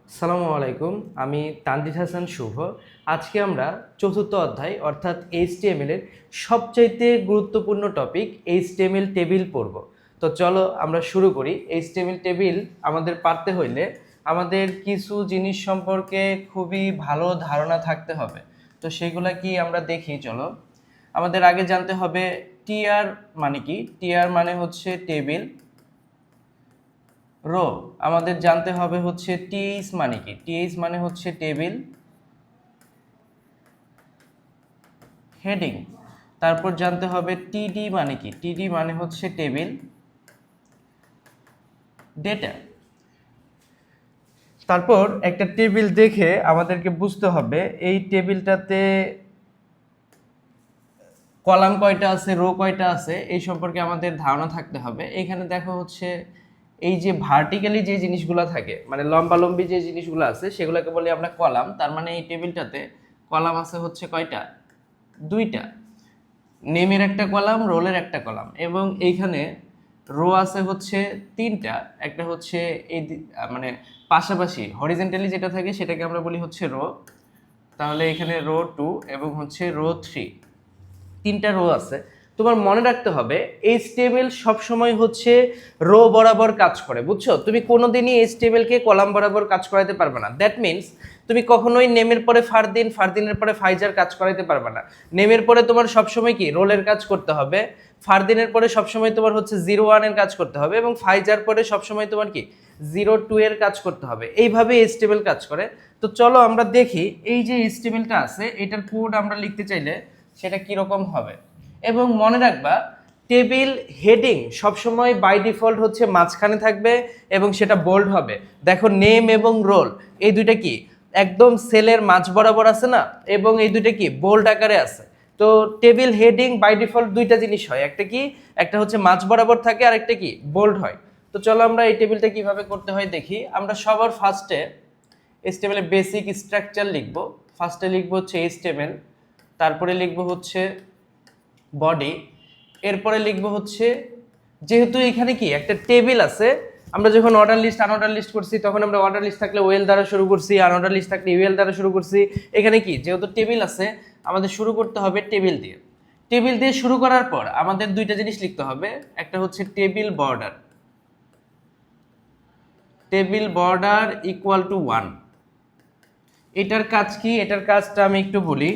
আসসালামু আলাইকুম। আমি তানজিদ হাসান শুভ। আজকে আমরা চতুর্থ অধ্যায় অর্থাৎ এইচটিএমএল এর সবচাইতে গুরুত্বপূর্ণ টপিক এইচটিএমএল টেবিল পড়ব। তো চলো আমরা শুরু করি। এইচটিএমএল টেবিল আমাদের পারতে হইলে আমাদের কিছু জিনিস সম্পর্কে খুবই ভালো ধারণা থাকতে হবে। তো সেগুলা কি আমরা দেখি, চলো। আমাদের আগে জানতে হবে টিআর মানে কি। টিআর মানে হচ্ছে টেবিল। রো আমাদের জানতে হবে হচ্ছে টিএইচ মানে কি। টিএইচ মানে হচ্ছে টেবিল। হেডিং তারপর জানতে হবে টিডি মানে কি। টিডি মানে হচ্ছে টেবিল। ডেটা তারপর একটা টেবিল দেখে আমাদেরকে বুঝতে হবে এই টেবিলটাতে কলাম কয়টা আছে, রো কয়টা আছে, এই সম্পর্কে আমাদের ধারণা থাকতে হবে। এখানে দেখো হচ্ছে এই যে ভার্টিক্যালি যে জিনিসগুলো থাকে, মানে লম্বালম্বি যে জিনিসগুলো আছে সেগুলোকে বলি আমরা কলাম। তার মানে এই টেবিলটাতে কলাম আছে হচ্ছে কয়টা? দুইটা। নেমের একটা কলাম, রোলের একটা কলাম, এবং এইখানে রো আছে হচ্ছে তিনটা। একটা হচ্ছে মানে পাশাপাশি হরিজেন্টালি যেটা থাকে সেটাকে আমরা বলি হচ্ছে রো। তাহলে এখানে রো 2 এবং হচ্ছে রো 3, তিনটা রো আছে। তোমার মনে রাখতে হবে এইচটিএমএল সবসময় হচ্ছে রো বরাবর কাজ করে, বুঝছো? তুমি কোনোদিনই এইচটিএমএল কে কলাম বরাবর কাজ করাতে পারবে না। দ্যাট মিনস তুমি কখনোই নেমের পরে ফারদিন, ফারদিনের পরে ফাইজার কাজ করাতে পারবে না। নেমের পরে তোমার সবসময় কি রোলের কাজ করতে হবে, ফারদিনের পরে সবসময় তোমার হচ্ছে 0-1 এর কাজ করতে হবে, এবং ফাইজার পরে সবসময় তোমার কি 0-2 এর কাজ করতে হবে। এইভাবে এইচটিএমএল কাজ করে। তো চলো আমরা দেখি এই যে এইচটিএমএলটা আছে এটার কোড আমরা লিখতে চাইলে সেটা কিরকম হবে। এবং মনে রাখবা টেবিল হেডিং সবসময় বাই ডিফল্ট হচ্ছে মাঝখানে থাকবে এবং সেটা বোল্ড হবে। দেখো নেম এবং রোল এই দুইটা কি একদম সেলের মাঝ বরাবর আছে না, এবং এই দুইটা কি বোল্ড আকারে আছে। তো টেবিল হেডিং বাই ডিফল্ট দুইটা জিনিস হয়, একটা কি একটা হচ্ছে মাঝ বরাবর থাকে আর একটা কি বোল্ড হয়। তো চলো আমরা এই টেবিলটা কিভাবে করতে হয় দেখি। আমরা সবার ফার্স্টে এইচটিএমএল এর বেসিক স্ট্রাকচার লিখব। ফার্স্টে লিখব হচ্ছে এইচটিএমএল, তারপরে লিখব হচ্ছে বডি, এরপরে লিখব হচ্ছে, যেহেতু এখানে কি একটা টেবিল আছে, আমরা যখন অর্ডার লিস্ট আনঅর্ডার লিস্ট করছি তখন আমরা অর্ডার লিস্ট থাকলে ওয়েল দ্বারা শুরু করছি, আনঅর্ডার লিস্ট থাকলে ইউএল দ্বারা শুরু করছি। এখানে কি যেহেতু টেবিল আছে আমাদের শুরু করতে হবে টেবিল দিয়ে। টেবিল দিয়ে শুরু করার পর আমাদের দুইটা জিনিস লিখতে হবে, একটা হচ্ছে table border. Table border equal to 1। এটার কাজ কি? এটার কাজটা আমি একটু বলি।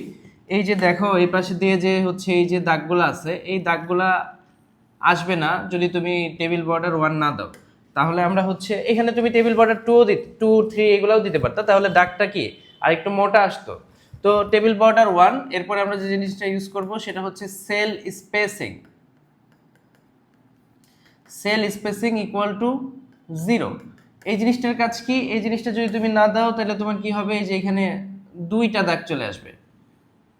এই যে দেখো এই পাশে দিয়ে যে হচ্ছে এই যে দাগগুলো আছে, এই দাগগুলা আসবে না যদি তুমি টেবিল বর্ডার 1 না দাও। তাহলে আমরা হচ্ছে এখানে তুমি টেবিল বর্ডার 2, 3 এগুলাও দিতে পারতা, তাহলে দাগটা কি আর একটু মোটা আসতো। তো টেবিল বর্ডার 1, এরপরে আমরা যে জিনিসটা ইউজ করব সেটা হচ্ছে sell spacing. Sell spacing equal to 0। এই জিনিসটার কাজ কি? এই জিনিসটা যদি তুমি না দাও তাহলে তোমার কি হবে, এই যে এখানে দুইটা দাগ চলে আসবে,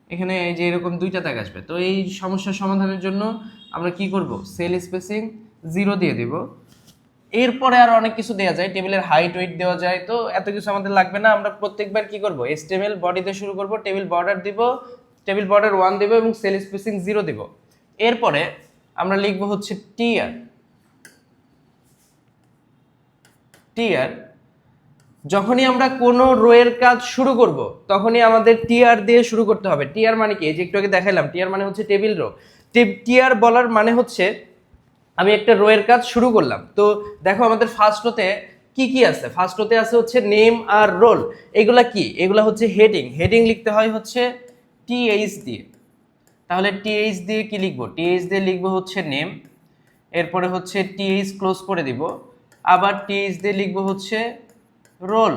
এখানে এই যে এরকম দুইটা দাগ আসবে। তো এই সমস্যার সমাধানের জন্য আমরা কি করব, সেল স্পেসিং 0 দিয়ে দিব। এরপরে আর অনেক কিছু দেওয়া যায়, টেবিলের হাইট ওয়েট দেওয়া যায়, তো এত কিছু আমাদের লাগবে না। আমরা প্রত্যেকবার কি করব, এইচটিএমএল বডি দিয়ে শুরু করব, টেবিল বর্ডার দিব, টেবিল বর্ডার 1 দিব এবং সেল স্পেসিং 0 দিব। এরপরে আমরা লিখব হচ্ছে টিআর। টিআর যখনই আমরা কোনো রোয়ের কাজ শুরু করব তখনই আমাদের টিআর দিয়ে শুরু করতে হবে। টিআর মানে কি? এই যে একটু আগে দেখাইলাম, টিআর মানে হচ্ছে টেবিল রো। টিআর বলার মানে হচ্ছে আমি একটা রোয়ের কাজ শুরু করলাম। তো দেখো আমাদের ফার্স্ট রোতে কি কি আছে। ফার্স্ট রোতে আছে হচ্ছে নেম আর রোল। এগুলা কি? এগুলা হচ্ছে হেডিং। হেডিং লিখতে হয় হচ্ছে টিএইচ দিয়ে। তাহলে টিএইচ দিয়ে কি লিখবো? টিএইচ দিয়ে লিখবো হচ্ছে নেম, এরপরে হচ্ছে টিএইচ ক্লোজ করে দিব, আবার টিএইচ দিয়ে লিখবো হচ্ছে রোল,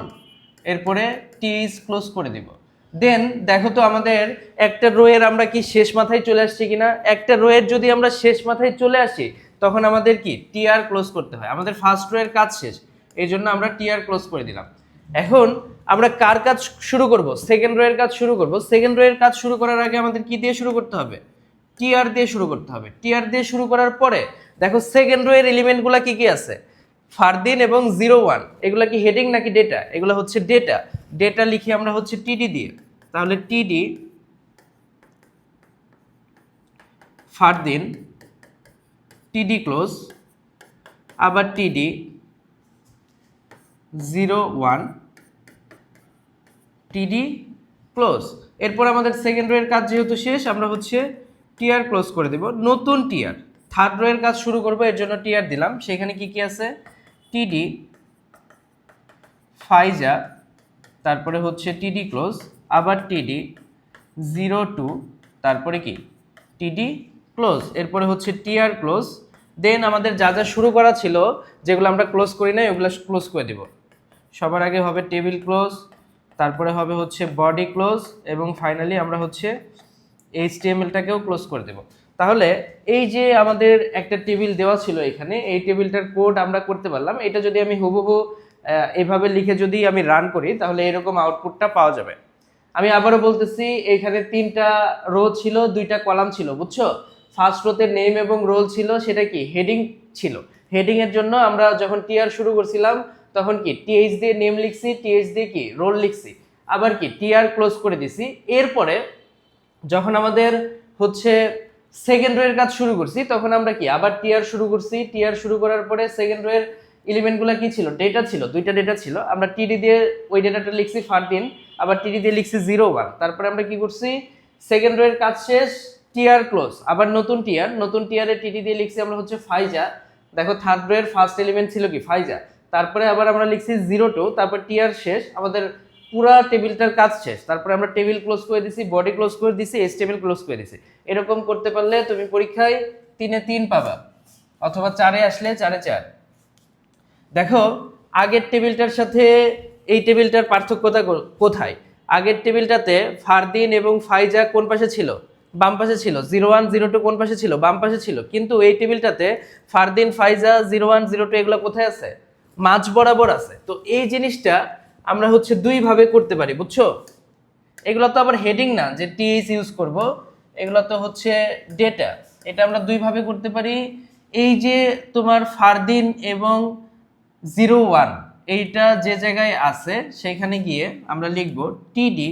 এরপরে টিএইচ ক্লোজ করে দিব। দেন দেখো তো আমাদের একটা রোয়ের আমরা কি শেষ মাথায় চলে আসছি কিনা। একটা রোয়ের যদি আমরা শেষ মাথায় চলে আসি তখন আমাদের কি টিআর ক্লোজ করতে হয়। আমাদের ফার্স্ট রোয়ের কাজ শেষ, এই জন্য আমরা টিআর ক্লোজ করে দিলাম। এখন আমরা কার কাজ শুরু করব? সেকেন্ড রোয়ের কাজ শুরু করব। সেকেন্ড রোয়ের কাজ শুরু করার আগে আমাদের কি দিয়ে শুরু করতে হবে? টিআর দিয়ে শুরু করতে হবে। টিআর দিয়ে শুরু করার পরে দেখো সেকেন্ড রোয়ের এলিমেন্টগুলো কি কি আছে, ফারদিন এবং 0-1, এগুলা কি হেডিং নাকি ডেটা? এগুলো হচ্ছে ডেটা। ডেটা লিখি আমরা হচ্ছে টিডি দিয়ে। তাহলে টিডি ফারদিন, টিডি ক্লোজ, আবার টিডি 0-1, টিডি ক্লোজ। এরপর আমাদের সেকেন্ড রো এর কাজ যেহেতু শেষ, আমরা হচ্ছে টিআর ক্লোজ করে দেব, নতুন টিআর। থার্ড রো এর কাজ শুরু করব, এর জন্য টিআর দিলাম। সেখানে কি কি আছে, টিডি ফাইজা, তারপরে হচ্ছে টিডি ক্লোজ, আবার টিডি 02, তারপরে কি টিডি ক্লোজ, এরপরে হচ্ছে টিআর ক্লোজ। দেন আমাদের যা যা শুরু করা ছিল, যেগুলো আমরা ক্লোজ করি না, ওগুলো ক্লোজ করে দেব। সবার আগে হবে টেবিল ক্লোজ, তারপরে হবে হচ্ছে বডি ক্লোজ, এবং ফাইনালি আমরা হচ্ছে এইচটিএমএলটাকেও ক্লোজ করে দেব। তাহলে এই যে আমাদের একটা টেবিল দেওয়া ছিল এখানে, এই টেবিলটার কোড আমরা করতে পারলাম। এটা যদি আমি হুবহু এভাবে লিখে যদি আমি রান করি, তাহলে এরকম আউটপুটটা পাওয়া যাবে। আমি আবারও বলতেছি, এখানে 3টা রো ছিল, 2টা কলাম ছিল, বুঝছো? ফার্স্ট রোতে নেম এবং রোল ছিল, সেটা কি হেডিং ছিল। হেডিং এর জন্য আমরা যখন টিআর শুরু করছিলাম, তখন কি টিএইচ দিয়ে নেম লিখছি, টিএইচ দিয়ে কি রোল লিখছি, আবার কি টিআর ক্লোজ করে দিছি। এরপরে যখন আমাদের হচ্ছে সেকেন্ড রো এর কাজ শুরু করছি, তখন আমরা কি আবার টিআর শুরু করছি। টিআর শুরু করার পরে সেকেন্ড রো এর এলিমেন্টগুলো কি ছিল, ডেটা ছিল, 2টা ডেটা ছিল। আমরা টিডি দিয়ে ওই ডেটাটা লিখছি ফারদিন, আবার টিডি দিয়ে লিখছি 01। তারপরে আমরা কি করছি, সেকেন্ড রো এর কাজ শেষ, টিআর ক্লোজ, আবার নতুন টিআর, নতুন টিআর এর টিডি দিয়ে লিখছি আমরা হচ্ছে ফাইজা। দেখো থার্ড রো এর ফার্স্ট এলিমেন্ট ছিল কি ফাইজা, তারপরে আবার আমরা লিখছি 02, তারপর টিআর শেষ, আমাদের পুরা টেবিলটার কাজ শেষ। তারপরে আমরা টেবিল ক্লোজ করে দিছি, বডি ক্লোজ করে দিছি, এইচটিএমএল ক্লোজ করে দিছি। এরকম করতে পারলে তুমি পরীক্ষায় 3-এ 3 পাবা, অথবা 4-এ আসলে 4-এ 4। দেখো আগের টেবিলটার সাথে এই টেবিলটার পার্থক্যটা কোথায়। আগের টেবিলটাতে ফারদিন এবং ফাইজা কোন পাশে ছিল, বাম পাশে ছিল। 01 02 কোন পাশে ছিল, বাম পাশে ছিল। কিন্তু এই টেবিলটাতে ফারদিন ফাইজা 01 02 এগুলো কোথায় আছে, মাঝ বরাবর আছে। তো এই জিনিসটা আমরা হচ্ছে 2 ভাবে করতে পারি, বুঝছো? এগুলো তো আবার হেডিং না যে টিএইচ ইউজ করব, এগুলো তো হচ্ছে ডেটা। এটা আমরা 2 ভাবে করতে পারি। এই যে তোমার ফারদিন এবং 01 এইটা যে জায়গায় আছে, সেখানে গিয়ে আমরা লিখব টিডি,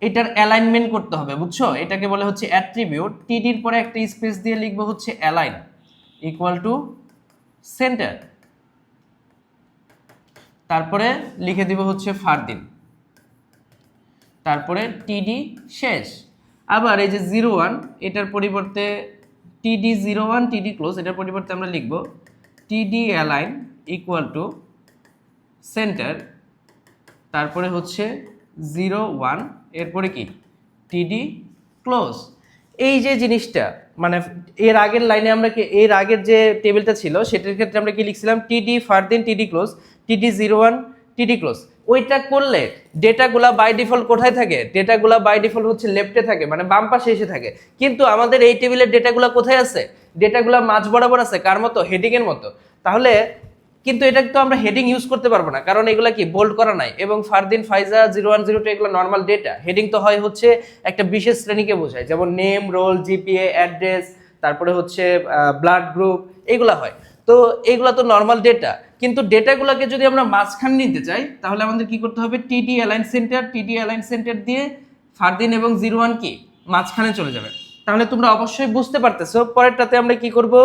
এটার অ্যালাইনমেন্ট করতে হবে, বুঝছো? এটাকে বলে হচ্ছে অ্যাট্রিবিউট। টিডির পরে একটা স্পেস দিয়ে লিখব হচ্ছে অ্যালাইন ইকুয়াল টু সেন্টার, তারপরে লিখে দিব হচ্ছে ফারদিন, তারপরে টিডি শেষ। আবার এই যে 01 এটার পরিবর্তে টিডি 01 টিডি ক্লোজ, এটার পরিবর্তে আমরা লিখব টিডি অ্যালাইন ইকুয়াল টু সেন্টার, তারপরে হচ্ছে 01, এরপরে কি টিডি ক্লোজ। এই যে জিনিসটা মানে এর আগের লাইনে আমরা কি, এর আগের যে টেবিলটা ছিল সেটার ক্ষেত্রে আমরা কি লিখছিলাম, টিডি ফারদিন টিডি ক্লোজ, টিডি 01 টিডি ক্লোজ। ওইটা করলে ডেটাগুলা বাই ডিফল্ট কোথায় থাকে, ডেটাগুলা বাই ডিফল্ট হচ্ছে লেফটে থাকে, মানে বাম পাশে এসে থাকে। কিন্তু আমাদের এই টেবিলের ডেটাগুলা কোথায় আছে, ডেটাগুলা মাঝ বরাবর আছে, কার মতো, হেডিং এর মতো। তাহলে কিন্তু এটা তো আমরা হেডিং ইউজ করতে পারবো না, কারণ এগুলা কি বোল্ড করা নাই। এবং ফারদিন ফাইজা 01 02 এগুলো নর্মাল ডেটা। হেডিং তো হয় হচ্ছে একটা বিশেষ শ্রেণীকে বোঝায়, যেমন নেম, রোল, জিপিএ, অ্যাড্রেস, তারপরে হচ্ছে ব্লাড গ্রুপ, এগুলা হয়। তো এগুলা তো নর্মাল ডেটা। কিন্তু ডেটাগুলোকে যদি আমরা মাঝখানে নিতে চাই, তাহলে আমাদের কি করতে হবে, টিডি অ্যালাইন সেন্টার, টিডি অ্যালাইন সেন্টার দিয়ে ফারদিন এবং 01 কি মাঝখানে চলে যাবে। তাহলে তোমরা অবশ্যই বুঝতে পারতেছো। পরেরটাতে আমরা কি করব,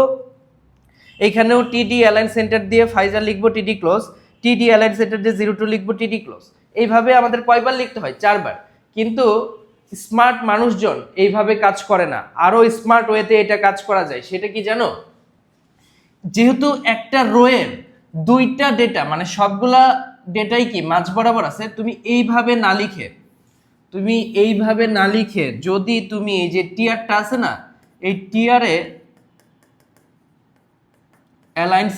এইখানেও টিডি অ্যালাইন সেন্টার দিয়ে ফাইজা লিখবো টিডি ক্লোজ, টিডি অ্যালাইন সেন্টার দিয়ে 02 লিখবো টিডি ক্লোজ। এইভাবে আমাদের কয়বার লিখতে হয়, 4 বার। কিন্তু স্মার্ট মানুষজন এইভাবে কাজ করে না, আরো স্মার্ট ওয়েতে এটা কাজ করা যায়। সেটা কি জানো, যেহেতু একটা রোয়ের 2টা ডেটা, মানে সবগুলা ডেটাই কি মাঝ বরাবর আছে, তুমি এইভাবে না লিখে যদি তুমি এই যে টিআরটা আছে না, এই টিআরে অ্যালাইন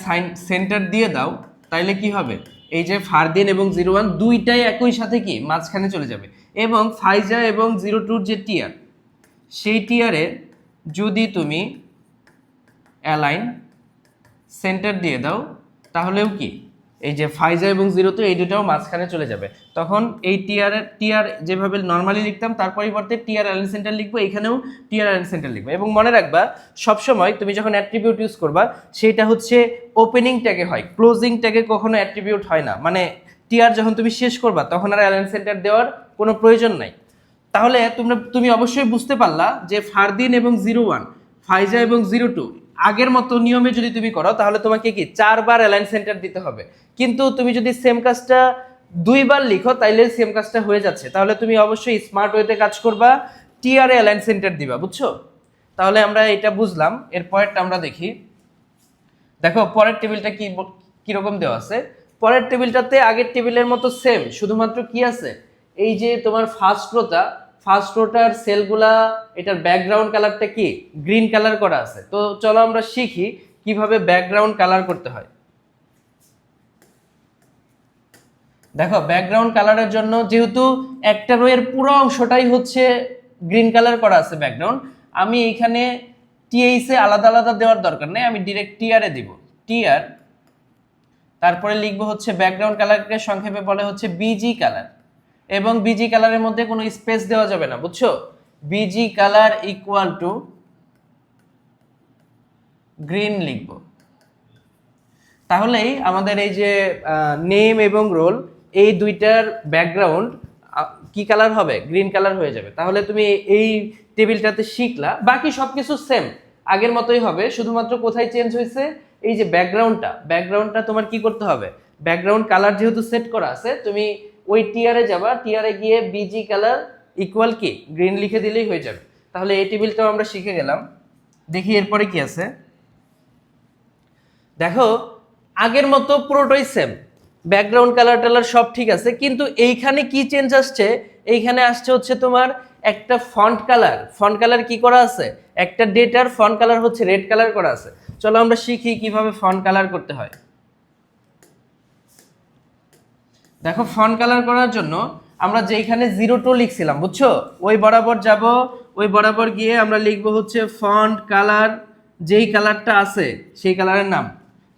সেন্টার দিয়ে দাও, তাইলে কি হবে, এই যে ফারদিন এবং 01 দুইটাই একই সাথে কি মাঝখানে চলে যাবে। এবং ফাইজা এবং 02 যে টিআর, সেই টিআরে যদি তুমি অ্যালাইন সেন্টার দিয়ে দাও, তাহলেও কি এই যে ফাইজা এবং 02 এই দুটাও মাঝখানে চলে যাবে। তখন এই টিআর যেভাবে নর্মালি লিখতাম, তার পরিবর্তে টিআর অ্যালাইন সেন্টার লিখবো, এখানেও টিআর অ্যালাইন সেন্টার লিখবো। এবং মনে রাখবা, সবসময় তুমি যখন অ্যাট্রিবিউট ইউজ করবা, সেটা হচ্ছে ওপেনিং ট্যাগে হয়, ক্লোজিং ট্যাগে কখনো অ্যাট্রিবিউট হয় না। মানে টিআর যখন তুমি শেষ করবা, তখন আর অ্যালাইন সেন্টার দেওয়ার কোনো প্রয়োজন নাই। তাহলে তুমি অবশ্যই বুঝতে পারলা যে ফারদিন এবং 01, ফাইজা এবং 02 আগের মতো নিয়মে যদি তুমি করো, তাহলে তোমাকে কি 4 বার অ্যালাইন সেন্টার দিতে হবে। কিন্তু তুমি যদি সেম কাজটা দুইবার লিখো তাইলে সেম কাজটা হয়ে যাচ্ছে। তাহলে তুমি অবশ্যই স্মার্ট ওয়েতে কাজ করবা, টিআর এ অ্যালাইন সেন্টার দিবা, বুঝছো? তাহলে আমরা এটা বুঝলাম। এর পরেরটা আমরা দেখি। দেখো পরের টেবিলটা কিরকম দেওয়া আছে। পরের টেবিলটাতে আগের টেবিলের মতো সেম, শুধুমাত্র কি আছে, এই যে তোমার ফার্স্ট রোটার সেলগুলা, এটার ব্যাকগ্রাউন্ড কালারটা কি গ্রিন কালার করা আছে। তো চলো আমরা শিখি কিভাবে ব্যাকগ্রাউন্ড কালার করতে হয়। দেখো ব্যাকগ্রাউন্ড কালারের জন্য যেহেতু একটা রোয়ের পুরো অংশটাই হচ্ছে গ্রিন কালার করা আছে ব্যাকগ্রাউন্ড, আমি এখানে টিএইচ এ আলাদা আলাদা দেওয়ার দরকার নেই, আমি ডিরেক্ট টিআর এ দিব। টিআর, তারপরে লিখবো হচ্ছে ব্যাকগ্রাউন্ড কালারকে সংক্ষেপে বলে হচ্ছে বিজি কালার, এবং বিজি কালারের মধ্যে কোনো স্পেস দেওয়া যাবে না, বুঝছো? Busy colour equal to green লিখবো। তাহলেই আমাদের এই যে নেম এবং রোল, এই দুইটার ব্যাকগ্রাউন্ড কি কালার হবে, গ্রিন কালার হয়ে যাবে। তাহলে তুমি এই টেবিলটাতে শিখলা, বাকি সবকিছু সেম আগের মতোই হবে, শুধুমাত্র কোথায় চেঞ্জ হয়েছে, এই যে ব্যাকগ্রাউন্ডটা তোমার কি করতে হবে, ব্যাকগ্রাউন্ড কালার যেহেতু সেট করা আছে, তুমি ওই টিআরে যাবা, টিআরে গিয়ে বিজি কালার ইকুয়াল কি গ্রিন লিখে দিলেই হয়ে যাবে। তাহলে এই টেবিলটাও আমরা শিখে গেলাম। দেখি এরপরে কি আছে। দেখো আগের মতো পুরোটাই সেম, ব্যাকগ্রাউন্ড কালার টালার সব ঠিক আছে, কিন্তু এইখানে কি চেঞ্জ আসছে, এইখানে আসছে হচ্ছে তোমার একটা ফন্ট কালার কি করা আছে, একটা ডেটার ফন্ট কালার হচ্ছে রেড কালার করা আছে। চলো আমরা শিখি কিভাবে ফন্ট কালার করতে হয়। দেখো ফন্ট কালার করার জন্য আমরা যেখানে 02 লিখছিলাম, বুঝছো, ওই বরাবর যাব, ওই বরাবর গিয়ে আমরা লিখবো হচ্ছে ফন্ট কালার, যেই কালারটা আছে সেই কালারের নাম।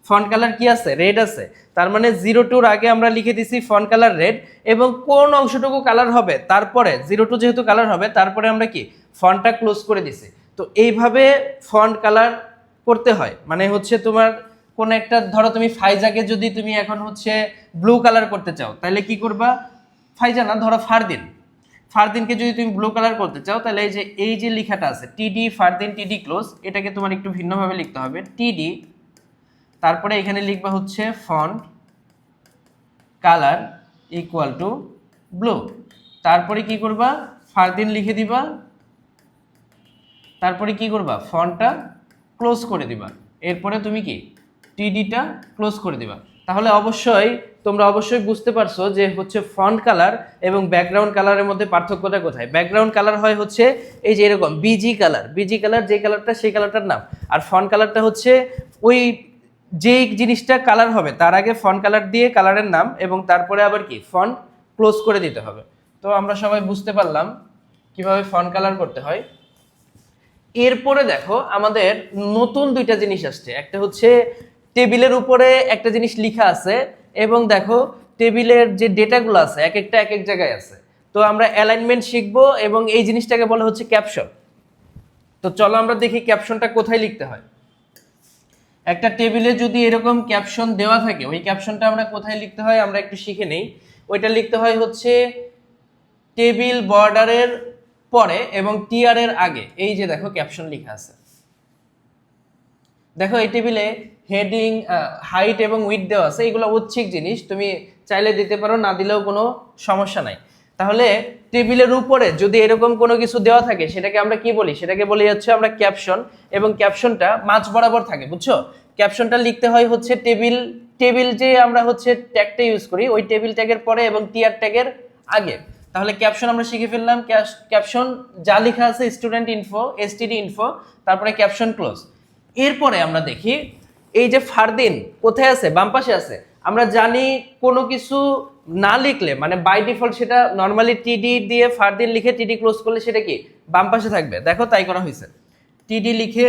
ফন্ট কালার কি আছে, রেড আছে, তার মানে 02 আগে আমরা লিখে দিছি ফন্ট কালার রেড, এবং কোন অংশটুকু কালার হবে তারপরে 02 যেহেতু কালার হবে তারপরে আমরা কি ফন্টটা ক্লোজ করে দিছি। তো এইভাবে ফন্ট কালার করতে হয়। মানে হচ্ছে তোমার কোন একটা, ধরো তুমি ফাইজাকে যদি তুমি এখন হচ্ছে ব্লু কালার করতে চাও, তাহলে কি করবা, ফাইজা না, ধরো ফারদিনকে যদি তুমি ব্লু কালার করতে চাও, তাহলে এই যে লেখাটা আছে টিডি ফারদিন টিডি ক্লোজ, এটাকে তোমার একটু ভিন্নভাবে লিখতে হবে, টিডি, তারপরে এখানে লিখবা হচ্ছে font colour equal to blue, তারপরে কি করবা, ফারদিন লিখে দিবা, তারপরে কি করবা, ফন্টটা ক্লোজ করে দিবা, এরপরে তুমি কি টিডিটা ক্লোজ করে দিবা। তাহলে তোমরা অবশ্যই বুঝতে পারছো যে হচ্ছে ফন্ট কালার এবং ব্যাকগ্রাউন্ড কালারের মধ্যে পার্থক্যটা কোথায়। ব্যাকগ্রাউন্ড কালার হয় হচ্ছে এই যে এরকম বিজি কালার, যে কালারটা সেই কালারটার নাম, আর ফন্ট কালারটা হচ্ছে ওই যে জিনিসটা কালার হবে তার আগে ফন্ট কালার দিয়ে কালারের নাম, এবং তারপরে আবার কি ফন্ট ক্লোজ করে দিতে হবে। তো আমরা সবাই বুঝতে পারলাম কিভাবে ফন্ট কালার করতে হয়। এরপরে দেখো আমাদের নতুন দুইটা জিনিস আসছে, একটা হচ্ছে টেবিলের উপরে একটা জিনিস লেখা আছে, এবং দেখো টেবিলের যে ডেটাগুলো আছে এক একটা এক এক জায়গায় আছে। তো আমরা অ্যালাইনমেন্ট শিখবো, এবং এই জিনিসটাকে বলা হচ্ছে ক্যাপশন। তো চলো আমরা দেখি ক্যাপশনটা কোথায় লিখতে হয়। একটা টেবিলে যদি এরকম ক্যাপশন দেওয়া থাকে, ওই ক্যাপশনটা আমরা কোথায় লিখতে হয় আমরা একটু শিখে নেই। ওইটা লিখতে হয় হচ্ছে টেবিল বর্ডারের পরে এবং টিআর এর আগে। এই যে দেখো ক্যাপশন লেখা আছে, দেখো এই টেবিলে হেডিং, হাইট এবং উইডথ দেওয়া আছে, এগুলো ঐচ্ছিক জিনিস, তুমি চাইলে দিতে পারো, না দিলেও কোনো সমস্যা নাই। তাহলে টেবিলের উপরে যদি এরকম কোনো কিছু দেওয়া থাকে সেটাকে আমরা কি বলি, সেটাকে বলি হচ্ছে আমরা ক্যাপশন, এবং ক্যাপশনটা মাঝ বরাবর থাকে, বুঝছো? ক্যাপশনটা লিখতে হয় হচ্ছে টেবিল যে আমরা হচ্ছে ট্যাগটা ইউজ করি ওই টেবিল ট্যাগের পরে এবং টিআর ট্যাগের আগে। তাহলে ক্যাপশন আমরা শিখে ফেললাম, ক্যাপশন যা লেখা আছে স্টুডেন্ট ইনফো, এসটিডি ইনফো, তারপরে ক্যাপশন ক্লোজ। এরপরে আমরা দেখি এই যে ফারদিন কোথায় আছে, বাম পাশে আছে। আমরা জানি কোনো কিছু না লিখলে মানে বাই ডিফল্ট সেটা নর্মালি টিডি দিয়ে ফারদিন লিখে টিডি ক্লোজ করলে সেটা কি বাম পাশে থাকবে। দেখো তাই করা হয়েছে, টিডি লিখে,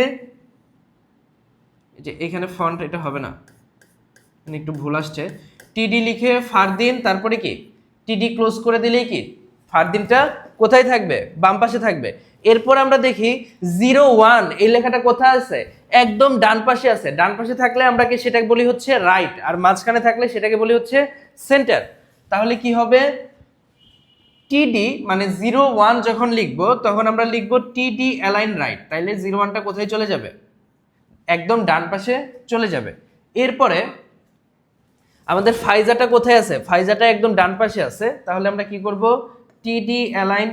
যে এখানে ফন্ট এটা হবে না, একটু ভুল আসছে, টিডি লিখে ফারদিন, তারপরে কি টিডি ক্লোজ করে দিলেই কি ফারদিনটা কোথায় থাকবে, বাম পাশে থাকবে। এরপর আমরা দেখি 01 এই লেখাটা কোথায় আছে, একদম ডান পাশে আছে। ডান পাশে থাকলে আমরা কি সেটাকে বলি হচ্ছে রাইট, আর মাঝখানে থাকলে সেটাকে বলি হচ্ছে সেন্টার। তাহলে কি হবে, টিডি মানে 01 যখন লিখবো তখন আমরা লিখবো টিডি অ্যালাইন রাইট, তাইলে 01টা কোথায় চলে যাবে, একদম ডান পাশে চলে যাবে। এরপরে আমাদের ফাইজাটা কোথায় আছে? ফাইজাটা একদম ডান পাশে আছে। তাহলে আমরা কি করব, টিডি অ্যালাইন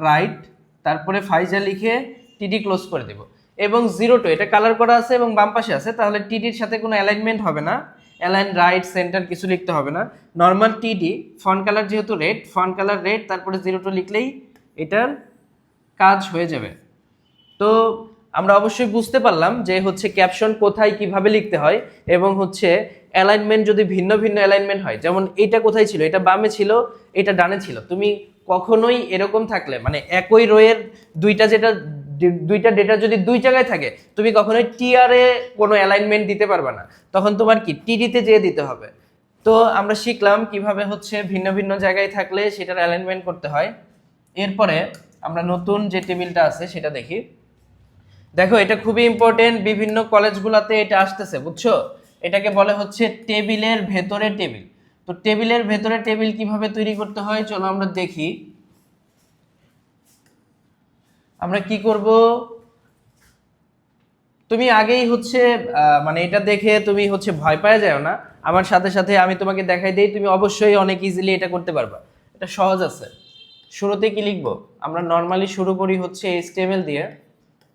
রাইট, তারপরে ফাইজা লিখে টিডি ক্লোজ করে দেব। এবং 0 টু এটা কালার করা আছে এবং বাম পাশে আছে, তাহলে টিডির সাথে কোনো অ্যালাইনমেন্ট হবে না, অ্যালাইন রাইট সেন্টার কিছু লিখতে হবে না। নর্মাল টিডি, ফন্ট কালার যেহেতু রেড, ফন্ট কালার রেড, তারপরে 0 টু লিখলেই এটার কাজ হয়ে যাবে। তো আমরা অবশ্যই বুঝতে পারলাম যে হচ্ছে ক্যাপশন কোথায় কিভাবে লিখতে হয়, এবং হচ্ছে অ্যালাইনমেন্ট যদি ভিন্ন ভিন্ন অ্যালাইনমেন্ট হয়, যেমন এটা কোথায় ছিল, এটা বামে ছিল, এটা ডানে ছিল, তুমি কখনোই এরকম থাকলে মানে একই রোয়ের দুইটা ডেটা যদি দুই জায়গায় থাকে, তুমি কখনোই টিআরে কোনো অ্যালাইনমেন্ট দিতে পারবে না, তখন তোমার কি টিডিতে যেয়ে দিতে হবে। তো আমরা শিখলাম কিভাবে হচ্ছে ভিন্ন ভিন্ন জায়গায় থাকলে সেটার অ্যালাইনমেন্ট করতে হয়। এরপরে আমরা নতুন যে টেবিলটা আছে সেটা দেখি। দেখো এটা খুবই ইম্পর্টেন্ট, বিভিন্ন কলেজগুলোতে এটা আসতেছে, বুঝছো? এটাকে বলে হচ্ছে টেবিলের ভেতরে টেবিল। তো টেবিলের ভেতরে টেবিল কিভাবে তৈরি করতে হয় চলো আমরা দেখি। আমরা কি করব, তুমি আগেই হচ্ছে মানে এটা দেখে তুমি হচ্ছে ভয় পাওয়া যাও না, আমার সাথে সাথে আমি তোমাকে দেখাই দেই, তুমি অবশ্যই অনেক ইজিলি এটা করতে পারবা। এটা সহজ আছে। শুরুতে কি লিখবো, আমরা নর্মালি শুরু করি হচ্ছে HTML দিয়ে,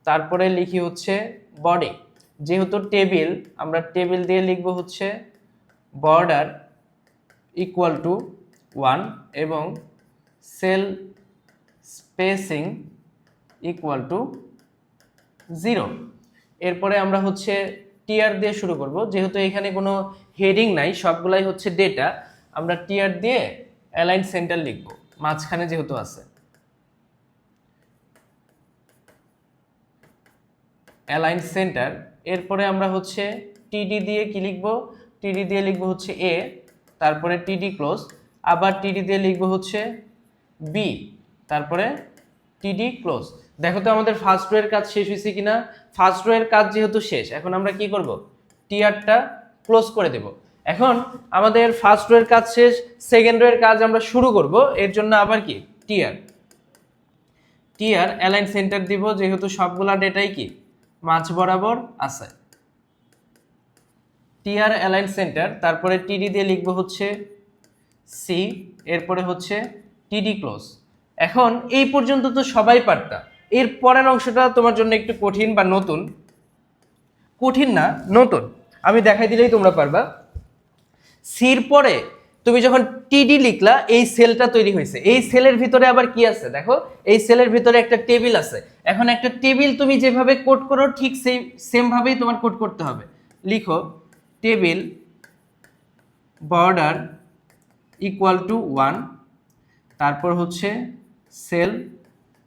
তারপরে লিখি হচ্ছে বডি। যেহেতু টেবিল, আমরা টেবিল দিয়ে লিখবো হচ্ছে বর্ডার ইকুয়াল টু 1 এবং সেল স্পেসিং ইকুয়াল টু 0। এরপরে আমরা হচ্ছে টিআর দিয়ে শুরু করব, যেহেতু এখানে কোনো হেডিং নাই, সবগুলাই হচ্ছে ডেটা, আমরা টিআর দিয়ে অ্যালাইন সেন্টার লিখব, মাঝখানে যেহেতু আছে অ্যালাইন সেন্টার। এরপরে আমরা হচ্ছে টিডি দিয়ে কি লিখব, টিডি দিয়ে লিখব হচ্ছে এ, তারপরে টিডি ক্লোজ, আবার টিডি দিয়ে লিখব হচ্ছে বি, তারপরে টিডি ক্লোজ। দেখো তো আমাদের ফার্স্ট রো এর কাজ শেষ হয়েছে কিনা। ফার্স্ট রো এর কাজ যেহেতু শেষ, এখন আমরা কি করব, টিআরটা ক্লোজ করে দেব। এখন আমাদের ফার্স্ট রো এর কাজ শেষ, সেকেন্ড রো এর কাজ আমরা শুরু করব, এর জন্য আবার কি টিআর অ্যালাইন সেন্টার দিব, যেহেতু সবগুলা ডেটাই কি মাঝ বরাবর আছে। টিআর অ্যালাইন সেন্টার, তারপরে টিডি দিয়ে লিখবো হচ্ছে সি, এরপরে হচ্ছে টিডি ক্লোজ। এখন এই পর্যন্ত তো সবাই পারতা, এর পরের অংশটা তোমার জন্য একটু কঠিন বা নতুন। কঠিন না, নতুন, আমি দেখাই দিলেই তোমরা পারবা। সির পরে তুমি যখন টিডি লিখলা, এই সেলটা তৈরি হয়েছে, এই সেলের ভিতরে আবার কি আছে দেখো, এই সেলের ভিতরে একটা টেবিল আছে। এখন একটা টেবিল তুমি যেভাবে কোড করো ঠিক সেম ভাবেই তোমার কোড করতে হবে। লিখো টেবিল বর্ডার ইকুয়াল টু 1, তারপর হচ্ছে সেল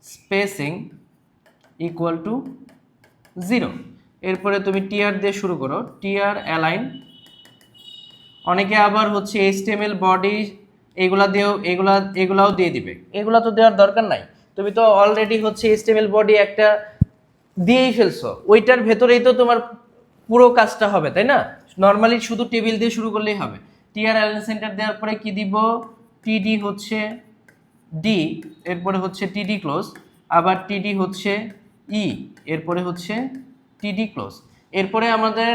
স্পেসিং ইকুয়াল টু 0। এরপরে তুমি টিআর দিয়ে শুরু করো, টিআর অ্যালাইন। অনেকে আবার হচ্ছে HTML বডি এগুলাও দিয়ে দিবে, এগুলা তো দেওয়ার দরকার নাই, তুমি তো অলরেডি হচ্ছে HTML বডি একটা দিয়েই ফেলছো, ওইটার ভেতরেই তো তোমার পুরো কাজটা হবে, তাই না? নর্মালি শুধু টেবিল দিয়ে শুরু করলেই হবে। টিআর অ্যালাইন সেন্টার দেওয়ার পরে কি দিব, টিডি হচ্ছে ডি, এরপরে হচ্ছে টিডি ক্লোজ, আবার টিডি হচ্ছে ই, এরপরে হচ্ছে টিডি ক্লোজ। এরপরে আমাদের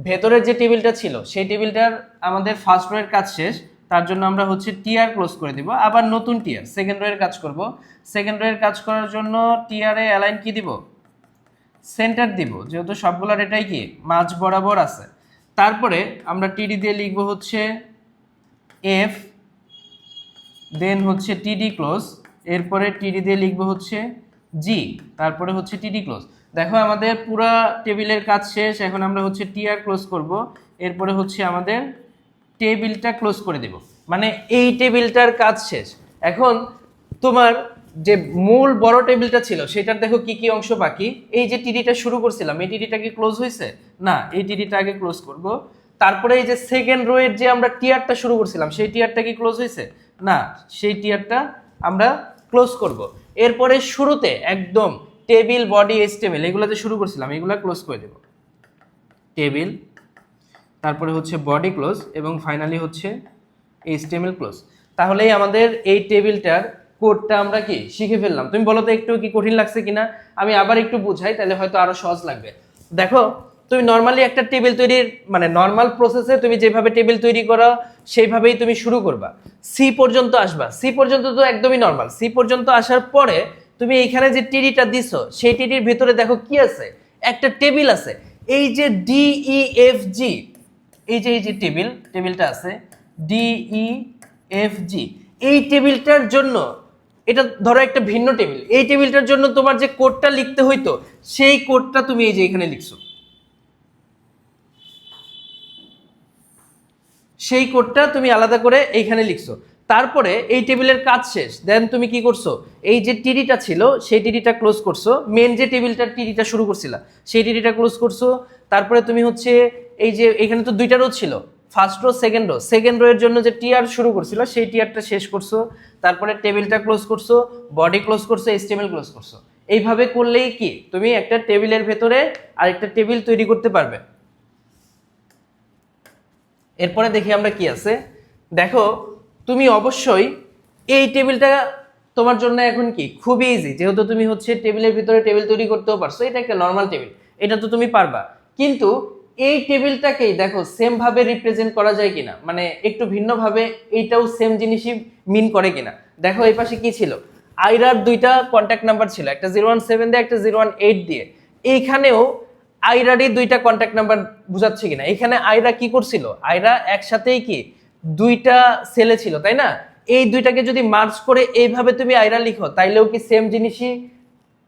ভেতরের যে টেবিলটা ছিল সেই টেবিলটার আমাদের ফার্স্ট রো এর কাজ শেষ, তার জন্য আমরা হচ্ছে টিআর ক্লোজ করে দিব, আবার নতুন টিআর সেকেন্ড রো এর কাজ করব। সেকেন্ড রো এর কাজ করার জন্য টিআর এ অ্যালাইন কি দিব, সেন্টার দিব, যেহেতু সবগুলো ডেটাই কি মাঝ বরাবর আছে। তারপরে আমরা টিডি দিয়ে লিখব হচ্ছে এফ, দেন হচ্ছে টিডি ক্লোজ, এরপরে টিডি দিয়ে লিখব হচ্ছে জি, তারপরে হচ্ছে টিডি ক্লোজ। দেখো আমাদের পুরা টেবিলের কাজ শেষ, এখন আমরা হচ্ছে টিআর ক্লোজ করব, এরপরে হচ্ছে আমাদের টেবিলটা ক্লোজ করে দেব, মানে এই টেবিলটার কাজ শেষ। এখন তোমার যে মূল বড় টেবিলটা ছিল সেটার দেখো কি কি অংশ বাকি। এই যে টিডিটা শুরু করছিলাম, এই টিডিটা কি ক্লোজ হয়েছে? না, এই টিডিটা আগে ক্লোজ করব। তারপরে এই যে সেকেন্ড রো এর যে আমরা টিআরটা শুরু করছিলাম সেই টিআরটা কি ক্লোজ হয়েছে? না, সেই টিআরটা আমরা ক্লোজ করব। এরপরে শুরুতে একদম টেবিল বডি HTML এগুলোতে শুরু করছিলাম, এগুলো ক্লোজ করে দেব, টেবিল, তারপরে হচ্ছে বডি ক্লোজ, এবং ফাইনালি হচ্ছে HTML ক্লোজ। তাহলেই আমাদের এই টেবিলটার কোডটা আমরা কি শিখে ফেললাম। তুমি বলো তো একটু কি কঠিন লাগছে কিনা, আমি আবার একটু বুঝাই, তাহলে হয়তো আরো সহজ লাগবে। দেখো তুমি নর্মালি একটা টেবিল তৈরির মানে নর্মাল প্রসেসে তুমি যেভাবে টেবিল তৈরি করো সেইভাবেই তুমি শুরু করবা, সি পর্যন্ত আসবা, সি পর্যন্ত তো একদমই নর্মাল। সি পর্যন্ত আসার পরে তুমি এইখানে যে টিডিটা দিছো সেই টিডির ভিতরে দেখো কি আছে, একটা টেবিল আছে, এই যে DEFG, এই যে টেবিলটা আছে DEFG, এই টেবিলটার জন্য এটা ধরো একটা ভিন্ন টেবিল, এই টেবিলটার জন্য তোমার যে কোডটা লিখতে হইতো সেই কোডটা তুমি এই যে এখানে লিখছো, সেই কোডটা তুমি আলাদা করে এইখানে লিখছো। তারপরে এই টেবিলের কাজ শেষ, দেন তুমি কি করছো, এই যে টিডিটা ছিল সেই টিডিটা ক্লোজ করছো, মেন যে টেবিলটার টিডিটা শুরু করছিলা সেই টিডিটা ক্লোজ করছো। তারপরে তুমি হচ্ছে এই যে এখানে তো দুইটা রো ছিল, ফার্স্ট রো সেকেন্ড রো এর জন্য যে টিআর শুরু করছিল সেই টিআরটা শেষ করছো। তারপরে টেবিলটা ক্লোজ করছো, বডি ক্লোজ করছো, এইচটিএমএল ক্লোজ করছো। এইভাবে করলেই কি তুমি একটা টেবিলের ভেতরে আরেকটা টেবিল তৈরি করতে পারবে। এরপরে দেখি আমরা কি আছে, দেখো তুমি অবশ্যই এই টেবিলটা তোমার জন্য এখন কি খুবই ইজি, যেহেতু তুমি হচ্ছে টেবিলের ভিতরে টেবিল তৈরি করতেও পারছো, এটা একটা নর্মাল টেবিল, এটা তো তুমি পারবা। কিন্তু এই টেবিলটাকেই দেখো সেম ভাবে রিপ্রেজেন্ট করা যায় কিনা, মানে একটু ভিন্নভাবে এইটাও সেম জিনিসই মিন করে কিনা। দেখো এই পাশে কি ছিল, আইরার দুইটা কন্ট্যাক্ট নাম্বার ছিল, একটা 017 দিয়ে একটা 018 দিয়ে। এইখানেও আইরারই দুইটা কন্ট্যাক্ট নাম্বার বুঝাচ্ছে কিনা। এখানে আইরা কি করছিল, আইরা একসাথেই কি দুইটা সেলে ছিল, তাই না? এই দুইটাকে যদি মার্জ করে এইভাবে তুমি আইরা লিখো তাইলেও কি সেম জিনিসই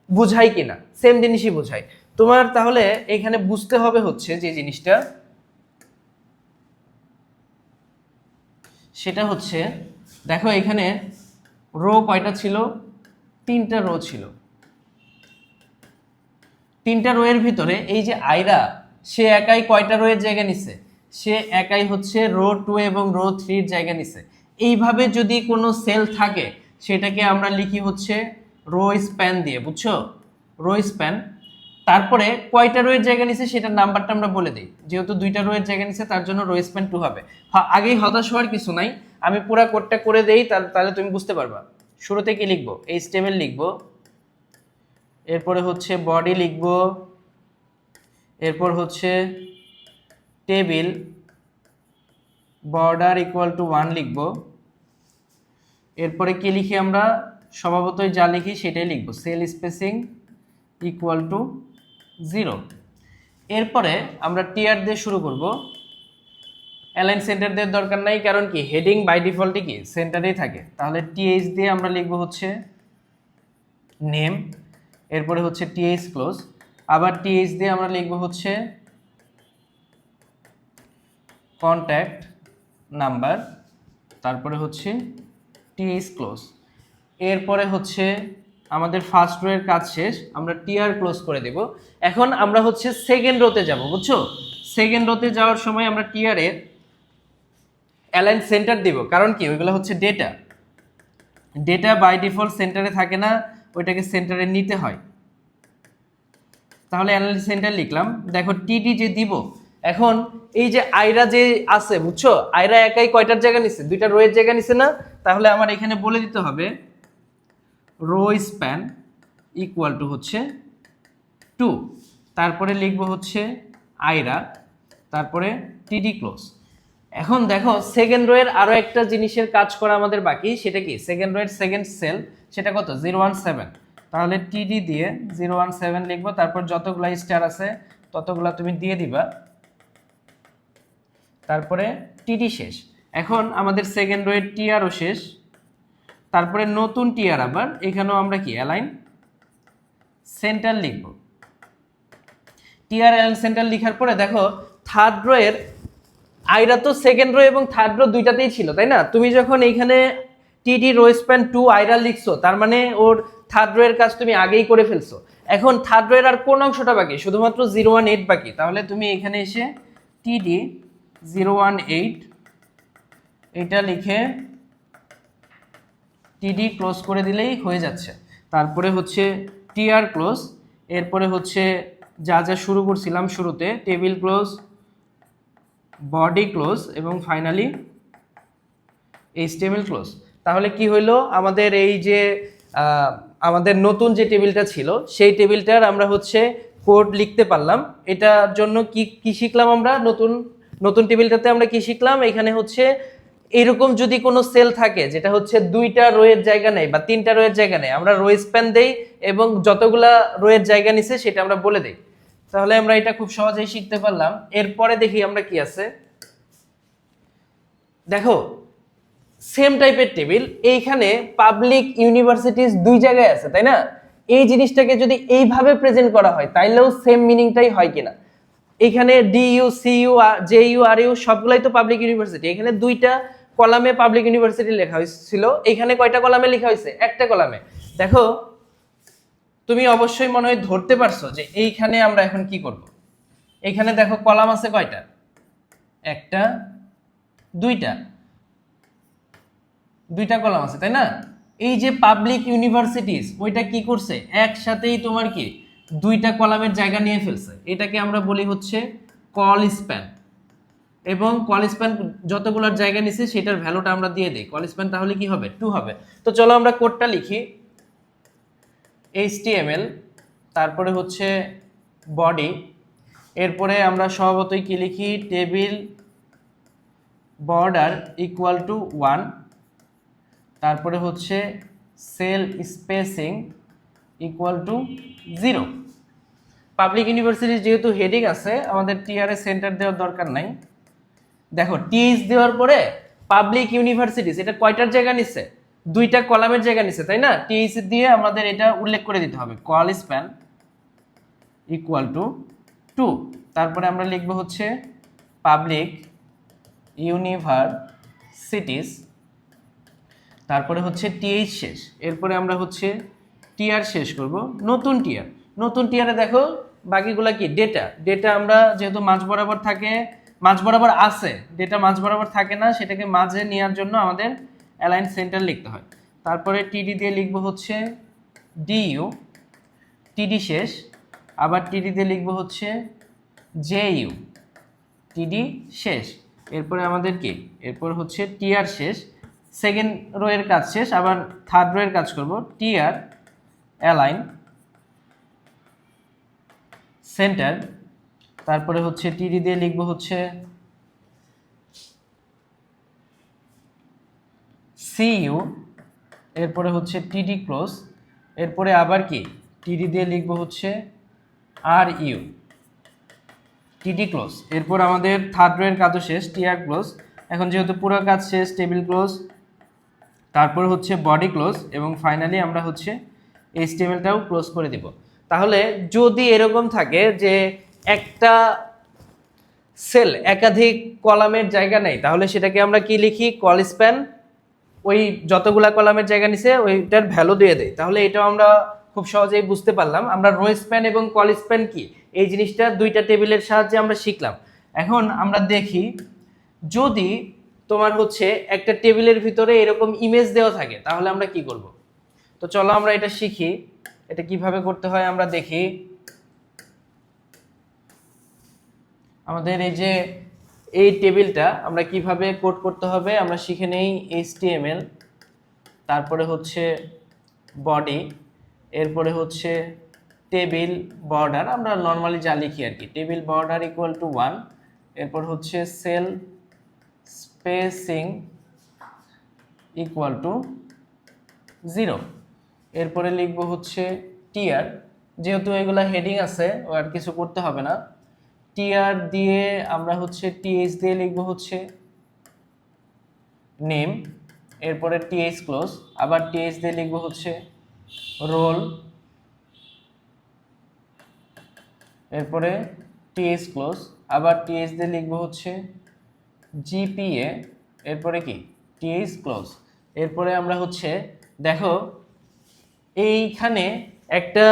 বুঝায় কিনা, সেম জিনিসই বুঝায়। তোমার তাহলে এখানে বুঝতে হবে হচ্ছে যে জিনিসটা, সেটা হচ্ছে দেখো এখানে রো কয়টা ছিল, তিনটা রো ছিল। তিনটা রো এর ভিতরে এই যে আইরা সে একাই কয়টা রো এর জায়গা নিছে, সে একাই হচ্ছে রো 2 এবং রো 3 এর জায়গা নিছে। এইভাবে যদি কোনো সেল থাকে সেটাকে আমরা লিখি হচ্ছে রো স্প্যান দিয়ে, বুঝছো, রো স্প্যান। তারপরে কয়টা রো এর জায়গা নিছে সেটার নাম্বারটা আমরা বলে দিই, যেহেতু দুইটা রো এর জায়গা নিছে তার জন্য রো স্প্যান 2 হবে। আগেই হতাশ হওয়ার কিছু নাই, আমি পুরো কোডটা করে দেই, তাহলে তুমি বুঝতে পারবা। শুরুতে কি লিখবো, এইচটিএমএল লিখবো, এরপরে হচ্ছে বডি লিখব, এরপর হচ্ছে টেবিল বর্ডার ইকুয়াল টু 1 লিখব, এরপরে কি লিখি আমরা স্বভাবতই যা লিখি সেটাই লিখব, সেল স্পেসিং ইকুয়াল টু 0। এরপরে আমরা টিআর দিয়ে শুরু করব, অ্যালাইন সেন্টার দেওয়ার দরকার নাই, কারণ কি হেডিং বাই ডিফল্টই কি সেন্টারেই থাকে। তাহলে টিএইচ দিয়ে আমরা লিখব হচ্ছে নেম, এরপরে হচ্ছে টিএইচ ক্লোজ, আবার টিএইচ দিয়ে আমরা লিখব হচ্ছে কন্ট্যাক্ট নাম্বার, তারপরে হচ্ছে টিএইচ ক্লোজ। এরপরে হচ্ছে আমাদের ফার্স্ট রো এর কাজ শেষ, আমরা টিআর ক্লোজ করে দেব। এখন আমরা হচ্ছে সেকেন্ড রোতে যাব, বুঝছো, সেকেন্ড রোতে যাওয়ার সময় আমরা টিআর এর অ্যালাইন সেন্টার দিব, কারণ কি ওইগুলো হচ্ছে ডেটা, ডেটা বাই ডিফল্ট সেন্টারে থাকে না, ওইটাকে সেন্টারে নিতে হয়। তাহলে অ্যালাইন সেন্টার লিখলাম। দেখো টিডি যে দিব, এখন এই যে আইরা যে আছে, বুঝছো, আইরা একাই কয়টার জায়গা নিছে, দুইটা রো এর জায়গা নিছে না। তাহলে আমার এখানে বলে দিতে হবে রো স্প্যান ইকুয়াল টু হচ্ছে 2, তারপরে লিখবো হচ্ছে আইরা, তারপরে টিডি ক্লোজ। এখন দেখো সেকেন্ড রো এর আরো একটা জিনিসের কাজ করা আমাদের বাকি, সেটা কি সেকেন্ড রো এর সেকেন্ড সেল, সেটা কত 017। তাহলে টিডি দিয়ে 017 লিখবো, তারপর যতগুলা স্টার আছে ততগুলা তুমি দিয়ে দিবা, তারপরে টিডি শেষ। এখন আমাদের সেকেন্ড রো এর টিআরও শেষ, তারপরে নতুন টিআর, আবার এখানেও আমরা কি অ্যালাইন সেন্টার লিখব। টিআর অ্যালাইন সেন্টার লিখার পরে দেখো থার্ড রো এর আইরা তো সেকেন্ড রো এবং থার্ড রো দুইটাতেই ছিল, তাই না? তুমি যখন এইখানে টিডি রো স্প্যান 2 আইরা লিখছো, তার মানে ওর থার্ড রো এর কাজ তুমি আগেই করে ফেলছো। এখন থার্ড রো এর আর কোন অংশটা বাকি, শুধুমাত্র 018 বাকি। তাহলে তুমি এখানে এসে টিডি 018 এটা লিখে টিডি ক্লোজ করে দিলেই হয়ে যাচ্ছে। তারপরে হচ্ছে টিআর ক্লোজ, এরপরে হচ্ছে যা যা শুরু করছিলাম শুরুতে, টেবিল ক্লোজ, বডি ক্লোজ এবং ফাইনালি এইচটিএমএল ক্লোজ। তাহলে কি হইলো, আমাদের এই যে আমাদের নতুন যে টেবিলটা ছিল সেই টেবিলটার আমরা হচ্ছে কোড লিখতে পারলাম। এটার জন্য কি কি শিখলাম আমরা? নতুন নতুন টেবিলটাতে আমরা কি শিখলাম? এখানে হচ্ছে এরকম যদি কোনো সেল থাকে যেটা হচ্ছে 2টা রোয়ের জায়গা নেই বা 3টা রোয়ের জায়গা নেই, আমরা রো স্প্যান দেই এবং যতগুলা রোয়ের জায়গা নিছে সেটা আমরা বলে দেই। তাহলে আমরা এটা খুব সহজেই শিখতে পারলাম। এরপরে দেখি আমরা কি আছে। দেখো সেম টাইপের টেবিল এইখানে পাবলিক ইউনিভার্সিটিজ 2 জায়গায় আছে, তাই না? এই জিনিসটাকে যদি এইভাবে প্রেজেন্ট করা হয় তাইলেও সেম মিনিংটাই হয় কিনা। এখানে ডিইউ, সিইউ, জেইউ, আরইউ সবগুলাই তো পাবলিক ইউনিভার্সিটি। এখানে 2টা কলামে পাবলিক ইউনিভার্সিটি লেখা হয়েছিল, এখানে কয়টা কলামে লেখা হয়েছে? একটা কলামে। দেখো তুমি অবশ্যই মনে হয় ধরতে পারছো যে এইখানে আমরা এখন কি করব। এখানে দেখো কলাম আছে কয়টা? একটা, দুইটা কলাম আছে, তাই না? এই যে পাবলিক ইউনিভার্সিটিজ ওইটা কি করছে? একসাথেই তোমার কি 2টা কলামের জায়গা নিয়ে ফেলছে। এটাকে আমরা বলি হচ্ছে কল স্প্যান। এবং কল স্প্যান যতগুলোর জায়গা নিছে সেটার ভ্যালুটা আমরা দিয়ে দিই। কল স্প্যান তাহলে কি হবে? 2 হবে। তো চলো আমরা কোডটা লিখি। HTML, তারপরে হচ্ছে বডি, এরপরে আমরা স্বভাবতই কি লিখি? টেবিল বর্ডার ইকুয়াল টু 1, তারপরে হচ্ছে sell spacing equal to 0। Public university যেহেতু হেডিং আছে আমাদের টিআর এ সেন্টার দেওয়ার দরকার নাই। দেখো টিএইচ দেওয়ার পরে পাবলিক ইউনিভার্সিটিস এটা কয়টার জায়গা নিচ্ছে? 2টা কলামের জায়গা নিচ্ছে, তাই না? টিএইচ দিয়ে আমাদের এটা উল্লেখ করে দিতে হবে কল স্প্যান ইকুয়াল টু 2। তারপরে আমরা লিখবো হচ্ছে পাবলিক ইউনিভার্সিটিস, তারপরে হচ্ছে টিএইচ শেষ, এরপরে আমরা হচ্ছে টিআর শেষ করব। নতুন টিআরে দেখো বাকিগুলা কি? ডেটা আমরা যেহেতু মাঝ বরাবর থাকে, মাঝ বরাবর আছে, ডেটা মাঝ বরাবর থাকে না, সেটাকে মাঝে নেওয়ার জন্য আমাদের অ্যালাইন সেন্টার লিখতে হয়। তারপরে টিডি দিয়ে লিখবো হচ্ছে ডিইউ, টিডি শেষ, আবার টিডি দিয়ে লিখবো হচ্ছে জেইউ, টিডি শেষ। এরপরে আমাদের কি? এরপর হচ্ছে টিআর শেষ, সেকেন্ড রো এর কাজ শেষ, আবার থার্ড রো এর কাজ করব। টিআর অ্যালাইন সেন্টার, তারপরে হচ্ছে টিডি দিয়ে লিখবো হচ্ছে সিইউ, এরপরে হচ্ছে টিডি ক্লোজ, এরপরে আবার কি? টিডি দিয়ে লিখবো হচ্ছে আর ইউ, টিডি ক্লোজ। এরপর আমাদের থার্ড রো এর কাজও শেষ, টিআর ক্লোজ। এখন যেহেতু পুরো কাজ শেষ, টেবিল ক্লোজ, তারপর হচ্ছে বডি ক্লোজ, এবং ফাইনালি আমরা হচ্ছে HTML-টাও ক্লোজ করে দিব। তাহলে যদি এরকম থাকে যে একটা সেল একাধিক কলামের জায়গা নেই, তাহলে সেটাকে আমরা কি লিখি? কল স্প্যান, ওই যতগুলা কলামের জায়গা নিছে ওইটার ভ্যালু দিয়ে দেয়। তাহলে এটাও আমরা খুব সহজেই বুঝতে পারলাম। আমরা রো স্প্যান এবং কল স্প্যান কি এই জিনিসটা 2টা টেবিলের সাহায্যে আমরা শিখলাম। এখন আমরা দেখি যদি তোমার হচ্ছে একটা টেবিলের ভিতরে এরকম ইমেজ দেওয়া থাকে তাহলে আমরা কি করব। তো চলো আমরা এটা শিখি, এটা কিভাবে করতে হয় আমরা দেখি। আমাদের এই যে এই টেবিলটা আমরা কিভাবে কোড করতে হবে আমরা শিখে নেই। HTML, তারপরে হচ্ছে বডি, এরপরে হচ্ছে টেবিল বর্ডার, আমরা নর্মালি যা লিখি আর কি, টেবিল বর্ডার ইকুয়াল টু 1, এরপর হচ্ছে সেল স্পেসিং ইকুয়াল টু 0, এরপরে লিখবো হচ্ছে টিআর, যেহেতু এগুলা হেডিং আছে ও আর কিছু করতে হবে না। টিআর দিয়ে আমরা হচ্ছে টিএইচ দিয়ে লিখবো হচ্ছে নেম, এরপরে টিএইচ ক্লোজ, আবার টিএইচ দিয়ে লিখবো হচ্ছে রোল, এরপরে টিএইচ ক্লোজ, আবার টিএইচ দিয়ে লিখবো হচ্ছে জিপিএ, এরপরে কি? TH close. এরপরে আমরা হচ্ছে দেখো এইখানে একটা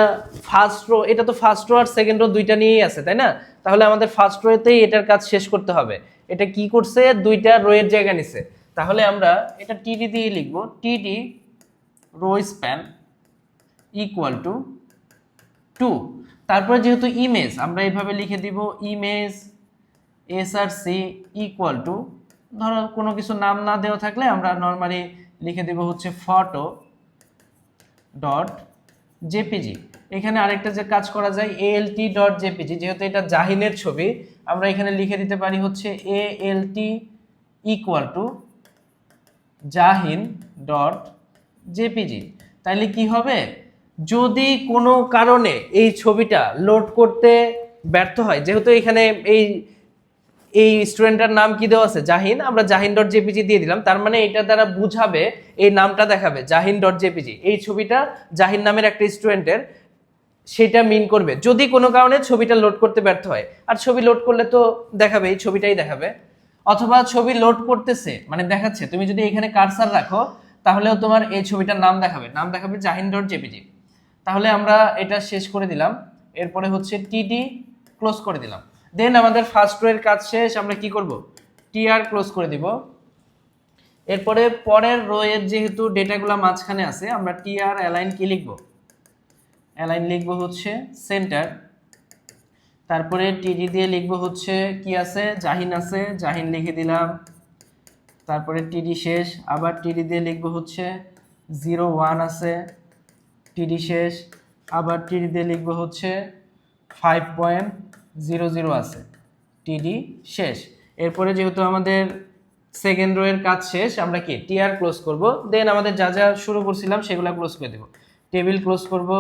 ফার্স্ট রো, এটা তো ফার্স্ট রো আর সেকেন্ড রো 2টা নিয়েই আছে, তাই না? তাহলে আমাদের ফার্স্ট রোতেই এটার কাজ শেষ করতে হবে। এটা কি করছে? 2টা রো এর জায়গা নিছে। তাহলে আমরা এটা টিডি দিয়ে লিখবো, টিডি রো স্প্যান ইকুয়াল টু 2। তারপরে যেহেতু ইমেজ আমরা এইভাবে লিখে দিব ইমেজ এসআরসি ইকুয়াল টু, ধরো কোনো কিছু নাম না দেওয়া থাকলে আমরা নর্মালি লিখে দেব হচ্ছে ফটো ডট জেপিজি। এখানে আরেকটা যে কাজ করা যায় alt.jpg, যেহেতু এটা জাহিনের ছবি আমরা এখানে লিখে দিতে পারি হচ্ছে alt equal to Jahin dot JPG. তাইলে কি হবে, যদি কোনো কারণে এই ছবিটা লোড করতে ব্যর্থ হয়, যেহেতু এখানে এই এই স্টুডেন্টের নাম কি দেওয়া আছে জাহিন, আমরা জাহিন ডট জেপিজি দিয়ে দিলাম, তার মানে এটা দ্বারা বুঝাবে, এই নামটা দেখাবে জাহিন ডট জেপিজি, এই ছবিটা জাহিন নামের একটা স্টুডেন্টের, সেটা মিন করবে যদি কোনো কারণে ছবিটা লোড করতে ব্যর্থ হয়। আর ছবি লোড করলে তো দেখাবে, এই ছবিটাই দেখাবে। অথবা ছবি লোড করতেছে মানে দেখাচ্ছে, তুমি যদি এখানে কার্সার রাখো তাহলেও তোমার এই ছবিটার নাম দেখাবে জাহিন ডট জেপিজি। তাহলে আমরা এটা শেষ করে দিলাম, এরপরে হচ্ছে টিডি ক্লোজ করে দিলাম। দেন আমাদের ফার্স্ট রো এর কাজ শেষ, আমরা কি করব, টিআর ক্লোজ করে দিব। এরপরে পরের রো এর যেহেতু ডেটাগুলো মাঝখানে আছে, আমরা টিআর অ্যালাইন কি লিখব, অ্যালাইন লিখব হচ্ছে সেন্টার, তারপরে টিডি দিয়ে লিখব হচ্ছে কি আছে, জাহিন আছে, জাহিন লিখে দিলাম, তারপরে টিডি শেষ, আবার টিডি দিয়ে লিখব হচ্ছে 01 আছে, টিডি শেষ, আবার টিডি দিয়ে লিখব হচ্ছে 5.00 আছে, টিডি শেষ। এরপরে যেহেতু আমাদের সেকেন্ড রো এর কাজ শেষ, আমরা কি টিআর ক্লোজ করব। দেন আমাদের যা যা শুরু করছিলাম সেগুলো ক্লোজ করে দেব, টেবিল ক্লোজ করব,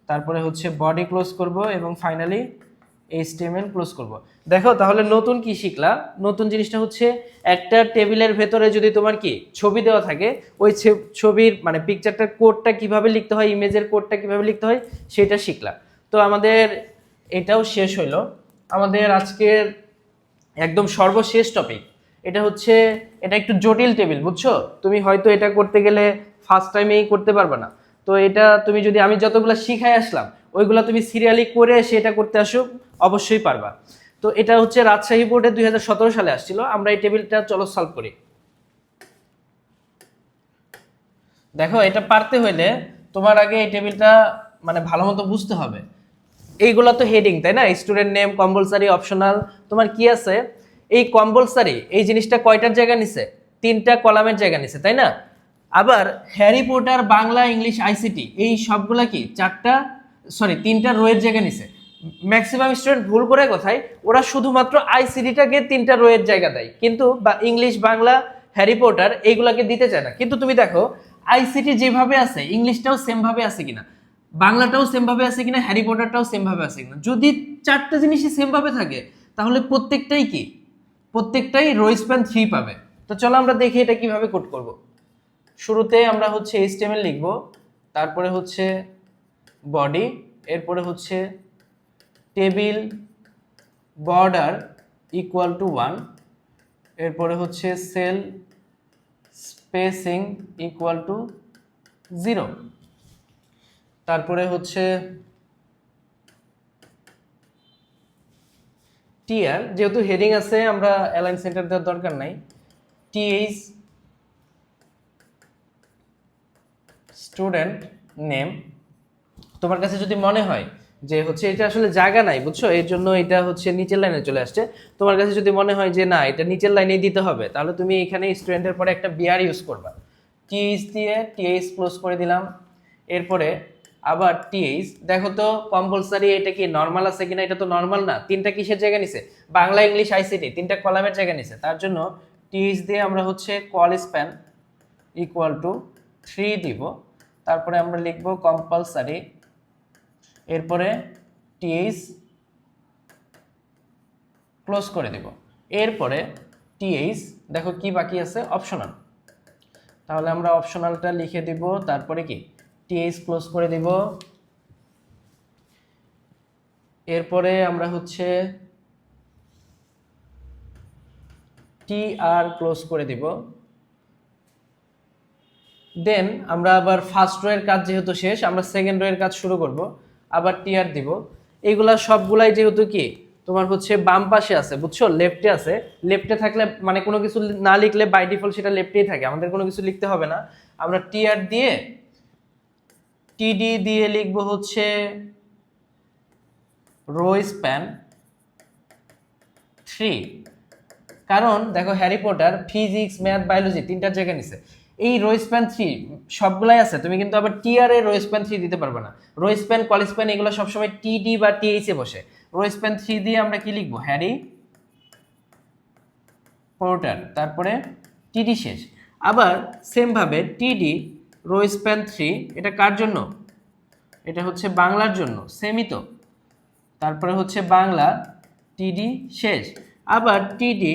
তারপরে হচ্ছে বডি ক্লোজ করব এবং ফাইনালি HTML ক্লোজ করব। দেখো তাহলে নতুন কি শিখলা, নতুন জিনিসটা হচ্ছে একটা টেবিলের ভেতরে যদি তোমার কি ছবি দেওয়া থাকে, ওই ছবির মানে পিকচারটার কোডটা কিভাবে লিখতে হয়, ইমেজের কোডটা কিভাবে লিখতে হয় সেটা শিখলা। তো আমাদের এটাও শেষ হইলো। আমাদের আজকের একদম সর্বশেষ টপিক, এটা হচ্ছে, এটা একটু জটিল টেবিল, বুঝছো, তুমি হয়তো এটা করতে গেলে ফার্স্ট টাইমেই করতে পারবে না। তো এটা তুমি যদি আমি যতগুলো শিখাই আসলাম ওইগুলো তুমি সিরিয়ালি করে সেটা করতে আসো, অবশ্যই পারবা। তো এটা হচ্ছে রাজশাহী বোর্ডে 2017 সালে আসছিল। আমরা এই টেবিলটা চলো সলভ করি। দেখো এটা পারতে হইলে তোমার আগে এই টেবিলটা মানে ভালো মতো বুঝতে হবে। এইগুলো তো হেডিং, তাই না, স্টুডেন্ট নেম, কম্পালসারি, অপশনাল, তোমার কি আছে, এই কম্পালসারি এই জিনিসটা কয়টার জায়গা নিছে, 3টা কলামের জায়গা নিছে, তাই না। আবার Harry Potter, Bangla, English, ICT এই সবগুলা কি 3টা রোয়ের জায়গা নিছে। ম্যাক্সিমাম স্টুডেন্ট ভুল করে কোথায়, ওরা শুধুমাত্র আইসিটিটাকে 3টা রোয়ের জায়গা দেয়, কিন্তু বা ইংলিশ, বাংলা, হ্যারি পটার এইগুলাকে দিতে চায় না। কিন্তু তুমি দেখো আইসিটি যেভাবে আছে ইংলিশটাও সেম ভাবে আছে কিনা, বাংলাটাও সেম ভাবে আছে কিনা, হ্যারি পটারটাও সেম ভাবে আছে কিনা। যদি 4টা জিনিসই সেম ভাবে থাকে তাহলে প্রত্যেকটাই রো স্প্যান 3 পাবে। তো চলো আমরা দেখি এটা কিভাবে কোড করব। শুরুতে আমরা হচ্ছে HTML লিখব, তারপরে হচ্ছে বডি, এরপরে হচ্ছে টেবিল বর্ডার ইকুয়াল টু 1, এরপরে হচ্ছে সেল স্পেসিং ইকুয়াল টু 0, তারপরে হচ্ছে টিআর, যেহেতু হেডিং আছে আমরা অ্যালাইন সেন্টার দেওয়ার দরকার নাই, টিএইচ স্টুডেন্ট নেম। তোমার কাছে যদি মনে হয় যে হচ্ছে এটা আসলে জায়গা নাই, বুঝছো, এর জন্য এটা হচ্ছে নিচের লাইনে চলে আসছে, তোমার কাছে যদি মনে হয় যে না এটা নিচের লাইনেই দিতে হবে, তাহলে তুমি এখানে স্টুডেন্টের পরে একটা বিআর ইউজ করবা, টিএইচ দিয়ে টিএইচ ক্লোজ করে দিলাম। এরপরে আবার টিএইচ, দেখো তো কম্পালসারি এটা কি নর্মাল আছে কিনা, এটা তো নর্মাল না, 3টা কিসের জায়গা নিছে, বাংলা, ইংলিশ, আইসিটি 3টা কলামের জায়গা নিছে, তার জন্য টিএইচ দিয়ে আমরা হচ্ছে কল স্প্যান ইকুয়াল টু 3 দিব, তারপরে আমরা লিখব কম্পালসারি, এরপরে টিএইচ ক্লোজ করে দেব। এরপরে টিএইচ, দেখো কি বাকি আছে, অপশনাল, তাহলে আমরা অপশনালটা লিখে দিব, তারপরে কি টিএইচ ক্লোজ করে দিব। এরপরে আমরা হচ্ছে টিআর ক্লোজ করে দিব। দেন আমরা আবার ফার্স্ট রো এর কাজ যেহেতু শেষ, আমরা সেকেন্ড রো এর কাজ শুরু করব, আবার টিআর দিব। এইগুলা সবগুলাই যেহেতু কি তোমার হচ্ছে বাম পাশে আছে, বুঝছো, লেফটে আছে, লেফটে থাকলে মানে কোনো কিছু না লিখলে বাই ডিফল্ট সেটা লেফটেই থাকে, আমাদের কোনো কিছু লিখতে হবে না। আমরা টিআর দিয়ে টিডি দিয়ে লিখবো হচ্ছে রো স্প্যান 3, কারণ দেখো Harry Potter, physics, math, biology 3টার জায়গা নিছে। এই রো স্প্যান 3 সবগুলাই আছে, তুমি কিন্তু আবার টিআর এ রো স্প্যান 3 দিতে পারবে না। রো স্প্যান কল স্প্যান এগুলো সবসময় টিডি বা টিএইচ এ বসে। রো স্প্যান 3 দিয়ে আমরা কি লিখবো? হ্যারি পোর্টার, তারপরে টিডি শেষ। আবার সেম ভাবে টিডি রো স্প্যান 3 এটা কার জন্য? এটা হচ্ছে বাংলার জন্য, সেমই তো। তারপরে হচ্ছে বাংলা টিডি শেষ। আবার টিডি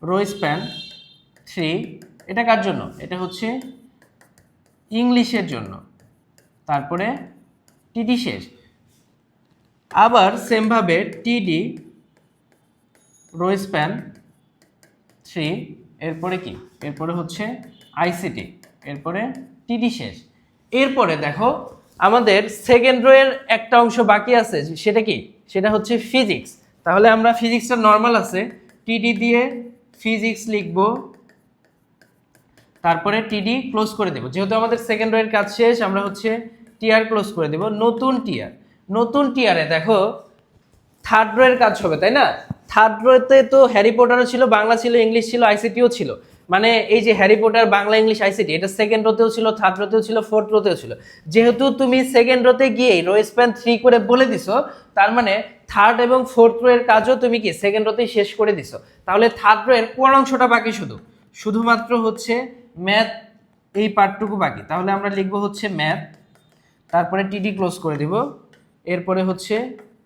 রো স্প্যান 3 এটা কার জন্য? এটা হচ্ছে ইংলিশের জন্য, তারপরে টিডি শেষ। আবার সেম ভাবে টিডি রো স্প্যান 3 এরপরে কি? এরপরে হচ্ছে আইসিটি, এরপরে টিডি শেষ। এরপরে দেখো আমাদের সেকেন্ড রো এর একটা অংশ বাকি আছে, সেটা কি? সেটা হচ্ছে ফিজিক্স। তাহলে আমরা ফিজিক্সটা নর্মাল আছে, টিডি দিয়ে ফিজিক্স লিখবো, তারপরে টিডি ক্লোজ করে দেব। যেহেতু আমাদের সেকেন্ড রো এর কাজ শেষ, আমরা হচ্ছে টিআর ক্লোজ করে দেব। নতুন টিআর, নতুন টিআরে দেখো থার্ড রো এর কাজ হবে, তাই না? থার্ড রোতে তো হ্যারি পটারও ছিল, বাংলা ছিল, ইংলিশ ছিল, আইসিটিও ছিল। মানে এই যে Harry Potter, Bangla, English, ICT, এটা সেকেন্ড রোতেও ছিল, থার্ড রোতেও ছিল, ফোর্থ রোতেও ছিল। যেহেতু তুমি সেকেন্ড রোতে গিয়ে রো স্প্যান 3 করে বলে দিছো, তার মানে থার্ড এবং ফোর্থ রো এর কাজও তুমি কি সেকেন্ড রোতেই শেষ করে দিছো। তাহলে থার্ড রো এর কোন অংশটা বাকি? শুধুমাত্র হচ্ছে ম্যাথ, এই পার্টটুকু বাকি। তাহলে আমরা লিখবো হচ্ছে ম্যাথ, তারপরে টিডি ক্লোজ করে দিব, এরপরে হচ্ছে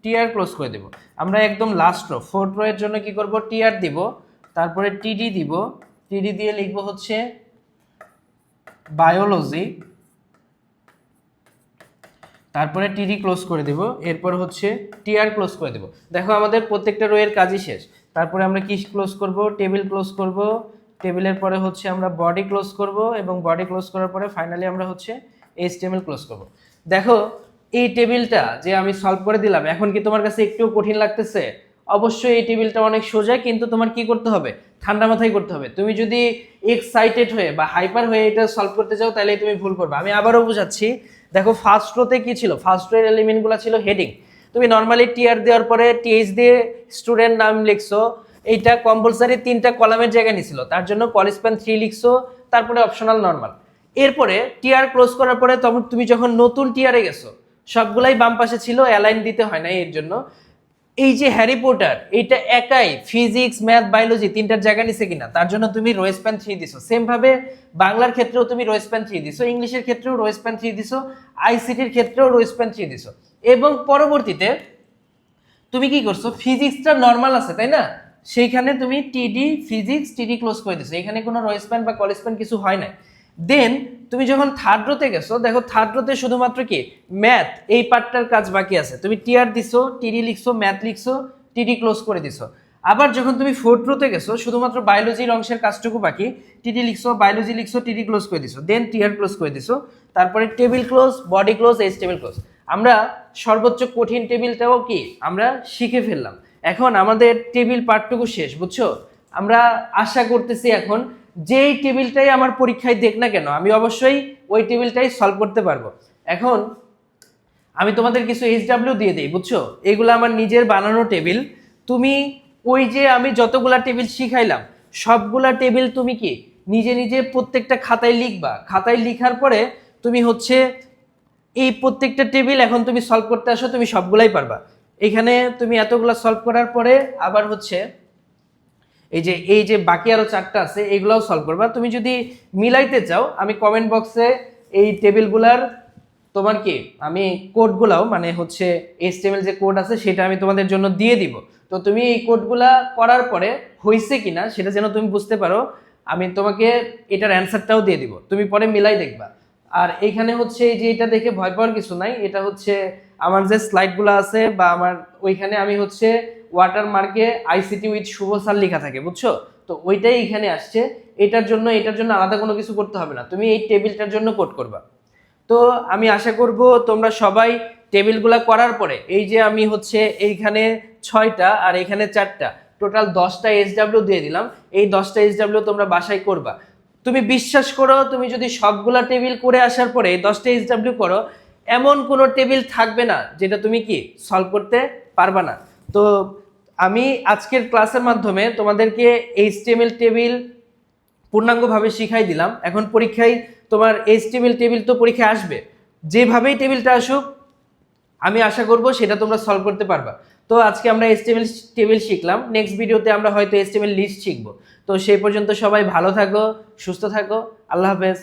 টিআর ক্লোজ করে দেব। আমরা একদম লাস্ট রো, ফোর্থ রো এর জন্য কি করব? টিআর দিব, তারপরে টিডি দিব, টিডি দিয়ে লিখবো হচ্ছে বায়োলজি, তারপরে টিডি ক্লোজ করে দেব, এরপর হচ্ছে টিআর ক্লোজ করে দেব। দেখো আমাদের প্রত্যেকটা রো এর কাজই শেষ। তারপরে আমরা কি ক্লোজ করব? টেবিল ক্লোজ করব, টেবিলের পরে হচ্ছে আমরা বডি ক্লোজ করব, এবং বডি ক্লোজ করার পরে ফাইনালি আমরা হচ্ছে এইচটিএমএল ক্লোজ করব। দেখো এই টেবিলটা যে আমি সলভ করে দিলাম, এখন কি তোমার কাছে একটু কঠিন লাগতেছে? অবশ্যই এই টেবিলটা অনেক সোজা, কিন্তু তোমার কি করতে হবে? ঠান্ডা মাথায় করতে হবে। তুমি যদি এক্সাইটেড হয়ে বা হাইপার হয়ে এটা সলভ করতে চাও, তাহলে তুমি ভুল করবে। আমি আবারও বোঝাচ্ছি। দেখো ফার্স্ট রোতে কি ছিল? ফার্স্ট রোর এলিমেন্টগুলো ছিল হেডিং। তুমি নর্মালি টিআর দেওয়ার পরে টিএইচ দিয়ে স্টুডেন্ট নাম লিখছো, এইটা কম্পালসারি 3টা কলামের জায়গায় নিছিল, তার জন্য কল স্প্যান 3 লিখছো, তারপরে অপশনাল নর্মাল। এরপরে টিআর ক্লোজ করার পরে তখন তুমি যখন নতুন টিআরে গেছো, সবগুলাই বাম পাশে ছিল, অ্যালাইন দিতে হয় না। এর জন্য এই যে হ্যারি পটার, এটা একাই ফিজিক্স, ম্যাথ, বায়োলজি 3টার জায়গা নিছে কিনা, তার জন্য তুমি রো স্প্যান 3 দিছো। সেম ভাবে বাংলার ক্ষেত্রেও তুমি রো স্প্যান 3 দিছো, ইংলিশের ক্ষেত্রেও রো স্প্যান 3 দিছো, আইসিটির ক্ষেত্রেও রো স্প্যান 3 দিছো। এবং পরবর্তীতে তুমি কি করছো? ফিজিক্সটা নরমাল আছে, তাই না? সেইখানে তুমি টিডি ফিজিক্স টিডি ক্লোজ করে দিছো, এখানে কোনো রো স্প্যান বা কল স্প্যান কিছু হয় না। দেন তুমি যখন থার্ড রোতে গেছো, দেখো থার্ড রোতে শুধুমাত্র কি ম্যাথ, এই পার্টটার কাজ বাকি আছে। তুমি টিআর দিছো, টিডি লিখছো, ম্যাথ লিখছো, টিডি ক্লোজ করে দিছো। আবার যখন তুমি ফোর্থ রোতে গেছো, শুধুমাত্র বায়োলজির অংশের কাজটুকু বাকি, টিডি লিখছো, বায়োলজি লিখছো, টিডি ক্লোজ করে দিছো, দেন টিআর ক্লোজ করে দিছো, তারপরে table close, body close, HTML close. আমরা সর্বোচ্চ কঠিন টেবিলটাও কি আমরা শিখে ফেললাম। এখন আমাদের টেবিল পার্টটুকু শেষ, বুঝছো? আমরা আশা করতেছি এখন যেই টেবিলটাই আমার পরীক্ষায় দেখ না কেন, আমি অবশ্যই ওই টেবিলটাই সলভ করতে পারবো। এখন আমি তোমাদের কিছু এইচডাব্লিউ দিয়ে দিই, বুঝছো? এগুলো আমার নিজের বানানো টেবিল। তুমি ওই যে আমি যতগুলা টেবিল শিখাইলাম, সবগুলা টেবিল তুমি কি নিজে নিজে প্রত্যেকটা খাতায় লিখবা। খাতায় লিখার পরে তুমি হচ্ছে এই প্রত্যেকটা টেবিল এখন তুমি সলভ করতে আসো, তুমি সবগুলাই পারবা। এখানে তুমি এতগুলা সলভ করার পরে আবার হচ্ছে এই যে বাকি আরো 4টা আছে, এগুলাও সলভ করবা। তুমি যদি মিলাইতে চাও, আমি কমেন্ট বক্সে এই টেবিলগুলার তোমার কি আমি কোডগুলাও, মানে হচ্ছে এইচটিএমএল যে কোড আছে সেটা আমি তোমাদের জন্য দিয়ে দিব। তো তুমি এই কোডগুলা করার পরে হয়েছে কিনা সেটা যেন তুমি বুঝতে পারো, আমি তোমাকে এটার অ্যান্সারটাও দিয়ে দিব, তুমি পরে মিলাই দেখবা। আর এইখানে হচ্ছে এই যে এটা দেখে ভয় পাওয়ার কিছু নাই, এটা হচ্ছে আমার যে স্লাইডগুলো আছে বা আমার ওইখানে আমি হচ্ছে ওয়াটার মার্কে আইসিটি উইথ শুভ স্যার লেখা থাকে, বুঝছো? তো ওইটাই এখানে আসছে। এটার জন্য আলাদা কোনো কিছু করতে হবে না, তুমি এই টেবিলটার জন্য কোড করবা। তো আমি আশা করব তোমরা সবাই টেবিলগুলো করার পরে, এই যে আমি হচ্ছে এইখানে 6টা আর এখানে 4টা, টোটাল 10টা এইচডাব্লিউ দিয়ে দিলাম। এই 10টা এইচডাব্লিউ তোমরা বাসায় করবা। তুমি বিশ্বাস করো, তুমি যদি সবগুলা টেবিল করে আসার পরে 10টা এইচডাব্লিউ করো, এমন কোনো টেবিল থাকবে না যেটা তুমি কি সলভ করতে পারবা না। তো আমি আজকের ক্লাসের মাধ্যমে তোমাদেরকে এইচটিএমএল টেবিল পূর্ণাঙ্গভাবে শিখাই দিলাম। এখন পরীক্ষায় তোমার এইচটিএমএল টেবিল তো পরীক্ষায় আসবে, যেভাবেই টেবিলটা আসুক আমি আশা করব সেটা তোমরা সলভ করতে পারবা। তো আজকে আমরা এইচটিএমএল টেবিল শিখলাম, নেক্সট ভিডিওতে আমরা হয়তো এইচটিএমএল লিস্ট শিখবো। তো সেই পর্যন্ত সবাই ভালো থাকো, সুস্থ থাকো, আল্লাহ হাফেজ।